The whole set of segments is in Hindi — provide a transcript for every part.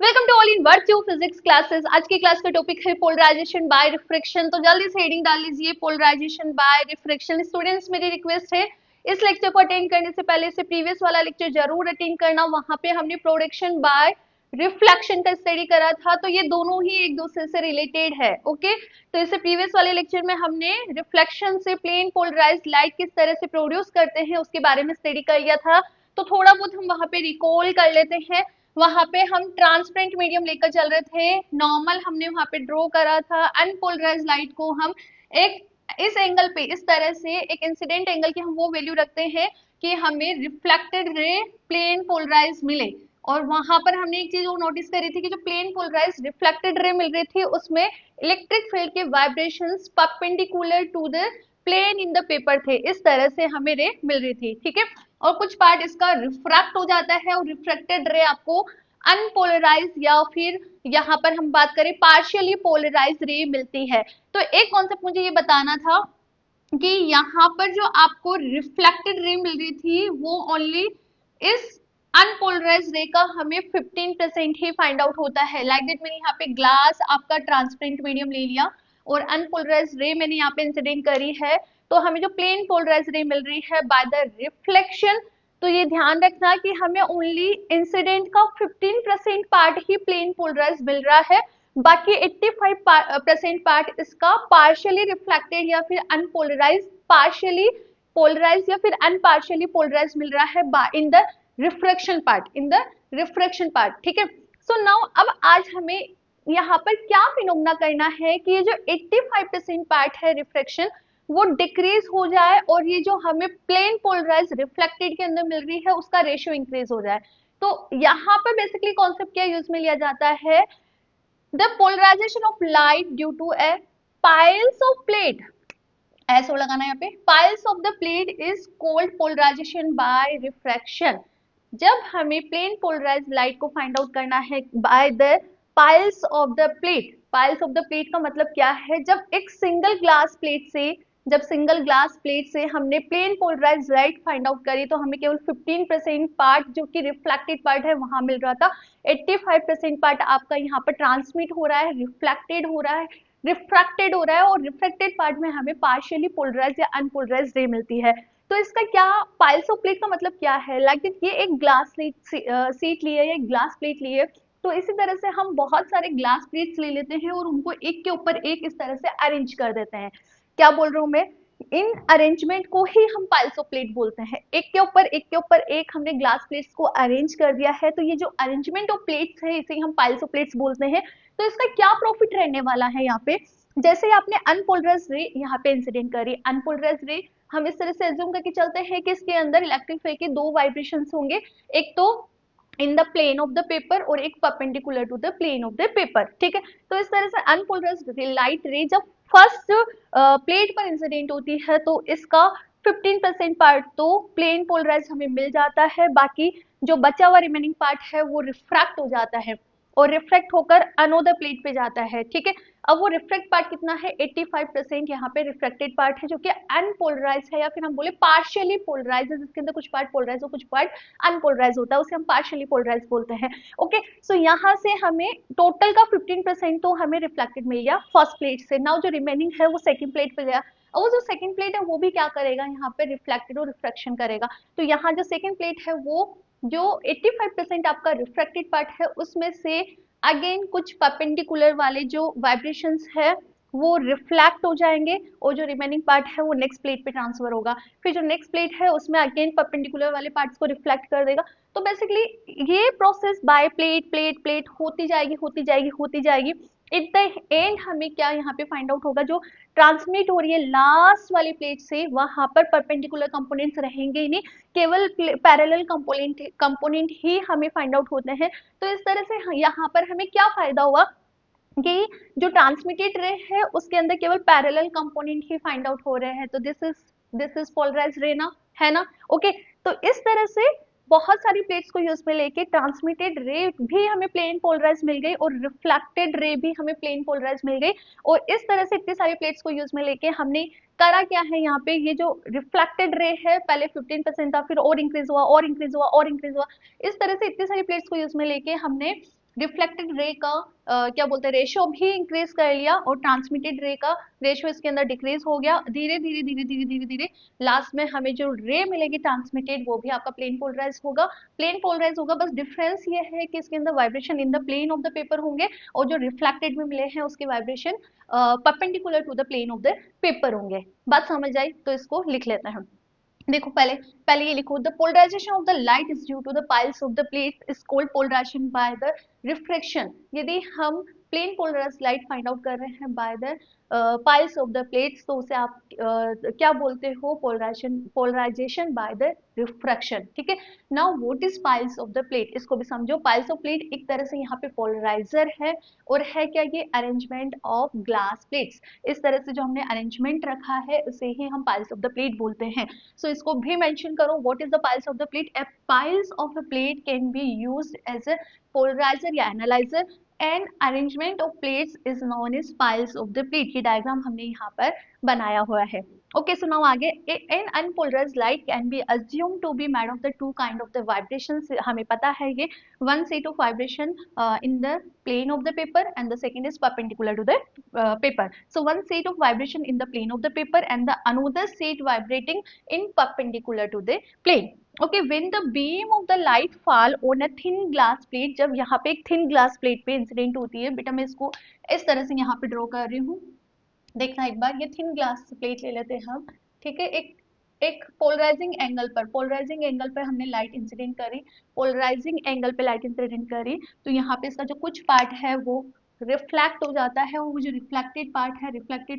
Welcome to all in virtue physics classes. आज की क्लास का टॉपिक है पोलराइजेशन बाय रिफ्रैक्शन। तो जल्दी से हेडिंग डाल लीजिए, पोलराइजेशन बाय रिफ्रैक्शन। स्टूडेंट्स, मेरी रिक्वेस्ट है इस लेक्चर को अटेंड करने से पहले से प्रीवियस वाला लेक्चर जरूर अटेंड करना। वहां पे हमने प्रोडक्शन बाय रिफ्लेक्शन का स्टडी करा था, तो ये दोनों ही एक दूसरे से रिलेटेड है। ओके, तो इससे प्रीवियस वाले लेक्चर में हमने रिफ्लेक्शन से प्लेन पोलराइज्ड लाइट किस तरह से प्रोड्यूस करते हैं उसके बारे में स्टडी कर लिया था। तो थोड़ा बहुत हम वहां पे रिकॉल कर लेते हैं। वहां पे हम ट्रांसपेरेंट मीडियम लेकर चल रहे थे, नॉर्मल हमने वहां पे ड्रॉ करा था, अनपोलराइज्ड लाइट को हम एक इस एंगल पे इस तरह से एक इंसिडेंट एंगल की हम वो वैल्यू रखते हैं कि हमें रिफ्लेक्टेड रे प्लेन पोलराइज मिले। और वहां पर हमने एक चीज वो नोटिस करी थी कि जो प्लेन पोलराइज रिफ्लेक्टेड रे मिल रही थी उसमें इलेक्ट्रिक फील्ड के vibrations perpendicular to the plane in the paper थे। इस तरह से हमें रे मिल रही थी, ठीक है। और कुछ पार्ट इसका रिफ्रैक्ट हो जाता है और रिफ्रैक्टेड रे आपको अनपोलराइज या फिर यहाँ पर हम बात करें पार्शियली पोलराइज रे मिलती है। तो एक कॉन्सेप्ट मुझे ये बताना था कि यहाँ पर जो आपको रिफ्लेक्टेड रे मिल रही थी वो ओनली इस अनपोलराइज रे का हमें 15% ही फाइंड आउट होता है। लाइक दैट मैंने यहाँ पे ग्लास आपका ट्रांसपेरेंट मीडियम ले लिया और अनपोलराइज रे मैंने यहाँ पे इंसिडेंट करी है, तो हमें जो प्लेन पोलराइज रे मिल रही है बाय द रिफ्लेक्शन। तो ये ध्यान रखना कि हमें ओनली इंसिडेंट का 15% पार्ट ही प्लेन पोलराइज मिल रहा है, बाकी 85% पार्ट इसका पार्शियली रिफ्लेक्टेड या फिर अनपोलराइज, पार्शियली पोलराइज या फिर अनपार्शियली पोलराइज मिल रहा है in the refraction part, in the refraction part, ठीक है। सो नाउ अब आज हमें यहाँ पर क्या फिनोमेना करना है कि ये जो 85% पार्ट है रिफ्रैक्शन वो डिक्रीज हो जाए और ये जो हमें प्लेन पोलराइज रिफ्लेक्टेड के अंदर मिल रही है उसका रेशियो इंक्रीज हो जाए। तो यहाँ पर बेसिकली कॉन्सेप्ट क्या यूज में लिया जाता है, the polarization of light due to a piles of plate, ऐसा लगाना यहाँ पे, piles of the plate is called polarization by refraction. जब हमें प्लेन पोलराइज लाइट को फाइंड आउट करना है by the piles of the plate, piles of the plate का मतलब क्या है, जब एक सिंगल ग्लास प्लेट से जब सिंगल ग्लास प्लेट से हमने plane polarize light find out करी तो हमें केवल 15% पार्ट जो कि रिफ्लेक्टेड पार्ट है वहां मिल रहा था। 85% पार्ट आपका यहाँ पर ट्रांसमिट हो रहा है, रिफ्लेक्टेड हो रहा है, रिफ्रैक्टेड हो रहा है, और रिफ्लेक्टेड पार्ट में हमें पार्शियली पोलराइज या अनपोलराइज रे मिलती है। तो इसका क्या, पाइल्स ऑफ प्लेट का मतलब क्या है, लाइक ये एक ग्लास सीट ली है या एक ग्लास प्लेट ली है, तो इसी तरह से हम बहुत सारे ग्लास प्लेट्स ले लेते हैं और उनको एक के ऊपर एक इस तरह से अरेंज कर देते हैं। क्या बोल रहा हूँ मैं, इन अरेंजमेंट को ही हम पाइल्स ऑफ प्लेट बोलते हैं। एक के ऊपर एक हमने ग्लास प्लेट्स को अरेंज कर दिया है, तो ये जो अरेंजमेंट ऑफ प्लेट्स है इसे हम पाइल्स ऑफ प्लेट्स बोलते हैं। तो इसका क्या प्रॉफिट रहने वाला है यहाँ पे, जैसे आपने अनपोलराइज रे यहाँ पे इंसिडेंट करी, अनपोलराइज रे हम इस तरह से एज्यूम करके चलते हैं कि इसके अंदर इलेक्ट्रिक फील्ड के दो वाइब्रेशंस होंगे, एक तो in the plane of the paper और एक perpendicular to the plane of the paper, ठीक है। तो इस तरह से अनपोलराइज्ड लाइट रे जब फर्स्ट प्लेट पर इंसिडेंट होती है तो इसका 15% पार्ट तो प्लेन पोलराइज हमें मिल जाता है, बाकी जो बचा हुआ रिमेनिंग पार्ट है वो रिफ्रैक्ट हो जाता है और रिफ्लेक्ट होकर अनोदर प्लेट पे जाता है, ठीक है। अब वो रिफ्लेक्ट पार्ट कितना है, 85% यहाँ पे रिफ्लेक्टेड पार्ट है जो कि अनपोलराइज है या फिर हम बोले पार्शियली पोलराइज है, जिसके अंदर कुछ पार्ट पोलराइज और कुछ पार्ट अनपोलराइज होता है, उसे हम पार्शियली पोलराइज बोलते हैं। ओके, सो यहाँ से हमें टोटल का 15% तो हमें रिफ्लेक्टेड मिल गया फर्स्ट प्लेट से। नाउ जो रिमेनिंग है वो सेकंड प्लेट पे गया, और वो जो सेकंड प्लेट है वो भी क्या करेगा, यहाँ पे रिफ्लेक्टेड और रिफ्रैक्शन करेगा। तो यहाँ जो सेकंड प्लेट है वो जो 85% आपका रिफ्रैक्टेड पार्ट है उसमें से अगेन कुछ परपेंडिकुलर वाले जो वाइब्रेशंस है वो रिफ्लेक्ट हो जाएंगे और जो रिमेनिंग पार्ट है वो नेक्स्ट प्लेट पे ट्रांसफर होगा। फिर जो नेक्स्ट प्लेट है उसमें अगेन परपेंडिकुलर वाले पार्ट्स को रिफ्लेक्ट कर देगा। तो बेसिकली ये process by plate plate plate होती जाएगी होती जाएगी होती जाएगी। एट द एंड हमें क्या यहाँ पे फाइंड आउट होगा, जो ट्रांसमिट हो रही है लास्ट वाली प्लेट से वहां पर परपेंडिकुलर कंपोनेंट्स रहेंगे ही नहीं, केवल पैरेलल कंपोनेंट ही हमें फाइंड आउट होते हैं। तो इस तरह से यहाँ पर हमें क्या फायदा हुआ कि जो ट्रांसमिटेड रे है उसके अंदर केवल पैरेलल कंपोनेंट ही फाइंड आउट हो रहे हैं। तो दिस इज पोलराइज्ड रे ना, है ना। ओके, तो इस तरह से बहुत सारी प्लेट्स को यूज में लेके ट्रांसमिटेड रे भी हमें प्लेन पोलराइज मिल गई और रिफ्लेक्टेड रे भी हमें प्लेन पोलराइज मिल गई। और इस तरह से इतनी सारी प्लेट्स को यूज में लेके हमने करा क्या है, यहाँ पे ये जो रिफ्लेक्टेड रे है पहले 15% था, फिर और इंक्रीज हुआ और इंक्रीज हुआ और इंक्रीज हुआ। इस तरह से इतनी सारी प्लेट्स को यूज में लेके हमने रिफ्लेक्टेड रे का क्या बोलते हैं रेशियो भी इंक्रीज कर लिया और ट्रांसमिटेड रे का रेशियो इसके अंदर डिक्रीज हो गया। धीरे धीरे धीरे धीरे धीरे धीरे लास्ट में हमें जो रे मिलेगी ट्रांसमिटेड वो भी आपका प्लेन पोलराइज होगा। प्लेन पोलराइज होगा, बस डिफरेंस ये है कि इसके अंदर vibration in the plane of the paper होंगे और जो रिफ्लेक्टेड में मिले हैं उसके vibration perpendicular to the plane of the paper होंगे। बात समझ आई तो इसको लिख लेते हैं। देखो पहले पहले ये लिखो, the polarization of the light is due to the piles of the plate is called polarization by the refraction. यदि हम plane polarize light find out कर रहे हैं by the piles of the plates तो उसे आप क्या बोलते हो, पोलराइजेशन बाय द रिफ्रैक्शन। ठीक है, now what is piles of the plate, इसको भी समझो। पाइल्स ऑफ प्लेट एक तरह से यहाँ पे पोलराइजर है और है क्या, ये अरेंजमेंट ऑफ ग्लास प्लेट्स। इस तरह से जो हमने अरेंजमेंट रखा है उसे ही हम पाइल्स ऑफ द प्लेट बोलते हैं। सो इसको भी मेंशन करो, what is the piles of the plate. A piles of a plate can be used as a polariser या analyser and arrangement of plates is known as piles of the plate. ये डायग्राम हमने यहाँ पर बनाया हुआ है। ओके, सो नाउ आगे, an unpolarised light can be assume to be made of the two kind of the vibrations. हमें पता है ये one set of vibration in the plane of the paper and the second is perpendicular to the paper. So one set of vibration in the plane of the paper and the another set vibrating in perpendicular to the plane. Okay, when the beam of the light fall on a thin glass plate, जब यहाँ पे एक thin glass plate पे इंसिडेंट होती है, बेटा मैं इसको इस तरह से यहाँ पे ड्रॉ कर रही हूँ, देखना एक बार, ये थिन ग्लास प्लेट ले लेते हैं हम। ठीक है, एक पोलराइजिंग एंगल पर हमने लाइट इंसिडेंट करी, पोलराइजिंग एंगल पे लाइट इंसिडेंट करी, तो यहाँ पे इसका जो कुछ पार्ट है वो रिफ्लेक्ट हो जाता है और वो जो रिफ्लेक्टेड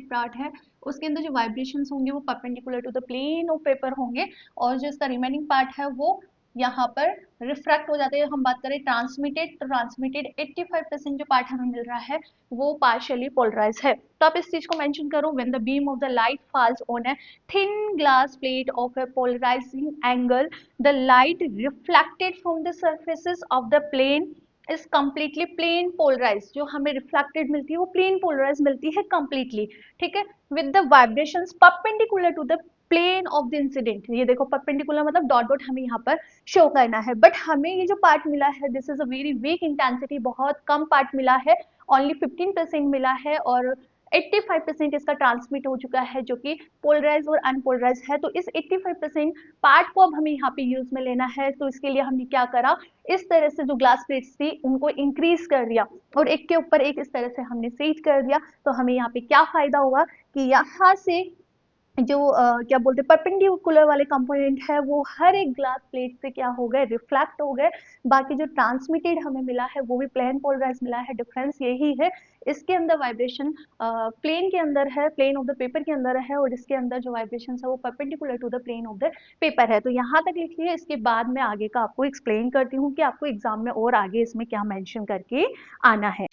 पार्ट है उसके अंदर जो वाइब्रेशंस होंगे वो perpendicular to the plane of paper होंगे और जो इसका रिमेनिंग पार्ट है वो यहाँ पर रिफ्रैक्ट हो जाते हैं। हम बात करें ट्रांसमिटेड, तो ट्रांसमिटेड 85% जो पार्ट हमें मिल रहा है वो पार्शियली पोलराइज है। तो आप इस चीज को मेंशन करो, when the beam of the light falls on a thin glass plate of a polarizing angle, the light reflected from the surfaces of the plane is completely plane polarize. जो हमें रिफ्लेक्टेड मिलती है वो प्लेन पोलराइज मिलती है कंप्लीटली। ठीक है, with the vibrations perpendicular to the plane of the incident. ये देखो परपेंडिकुलर मतलब डॉट डॉट हमें यहाँ पर शो करना है, बट हमें ये जो पार्ट मिला है this is a very weak intensity, बहुत कम पार्ट मिला है, ओनली 15% मिला है और 85% इसका ट्रांसमिट हो चुका है जो कि पोलराइज और अनपोलराइज है। तो इस 85% पार्ट को अब हमें यहाँ पे यूज में लेना है, तो इसके लिए हमने क्या करा, इस तरह से जो ग्लास प्लेट्स थी उनको इंक्रीज कर दिया और एक के ऊपर एक इस तरह से हमने सेट कर दिया। तो हमें यहाँ पे क्या फायदा हुआ कि यहाँ से जो क्या बोलते हैं परपेंडिकुलर वाले कंपोनेंट है वो हर एक ग्लास प्लेट से क्या हो गए, रिफ्लेक्ट हो गए। बाकी जो ट्रांसमिटेड हमें मिला है वो भी प्लेन पोलराइज मिला है। डिफरेंस यही है, इसके अंदर वाइब्रेशन प्लेन के अंदर है, प्लेन ऑफ द पेपर के अंदर है और इसके अंदर जो वाइब्रेशन है वो perpendicular to the plane of the paper है। तो यहाँ तक लिखिए, इसके बाद में आगे का आपको एक्सप्लेन करती हूँ कि आपको एग्जाम में और आगे इसमें क्या मेंशन करके आना है।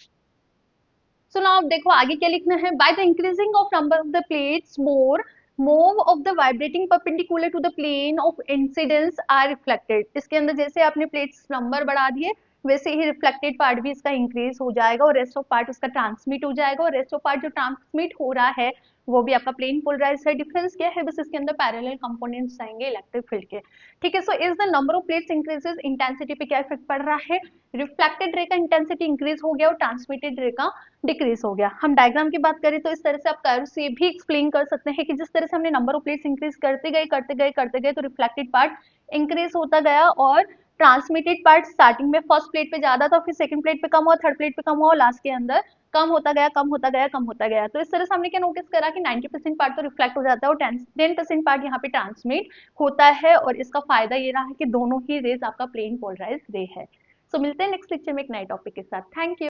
सो नाउ अब देखो आगे क्या लिखना है, by the increasing of number of the plates more move of the vibrating perpendicular to the plane of incidence are reflected। इसके अंदर जैसे आपने प्लेट्स नंबर बढ़ा दिए वैसे ही रिफ्लेक्टेड पार्ट भी इसका इंक्रीज हो जाएगा और रेस्ट ऑफ पार्ट उसका ट्रांसमिट हो जाएगा और रेस्ट ऑफ पार्ट जो ट्रांसमिट हो रहा है वो भी आपका प्लेन पोलराइज है। डिफरेंस क्या है, बस इसके अंदर पैरेलल कंपोनेंट्स आएंगे इलेक्ट्रिक फील्ड के। ठीक है, so is the number of plates increases, intensity पे क्या इफेक्ट पड़ रहा है, रिफ्लेक्टेड रे का इंटेंसिटी इंक्रीज हो गया और ट्रांसमिटेड रे का डिक्रीज हो गया। हम डायग्राम की बात करें तो इस तरह से आप कर्व से भी एक्सप्लेन कर सकते हैं कि जिस तरह से हमने नंबर ऑफ प्लेट्स इंक्रीज करते गए तो रिफ्लेक्टेड पार्ट इंक्रीज होता गया और ट्रांसमिटेड पार्ट स्टार्टिंग में फर्स्ट प्लेट पे ज्यादा था, फिर सेकंड प्लेट पे कम हुआ, थर्ड प्लेट पे कम हुआ और लास्ट के अंदर कम होता गया। तो इस तरह से हमने क्या नोटिस करा कि 90% पार्ट तो रिफ्लेक्ट हो जाता है और 10% पार्ट यहाँ पे ट्रांसमिट होता है और इसका फायदा ये रहा है कि दोनों ही रेज आपका प्लेन पोलराइज रे है। सो मिलते हैं नेक्स्ट लेक्चर में एक नए टॉपिक के साथ। Thank you.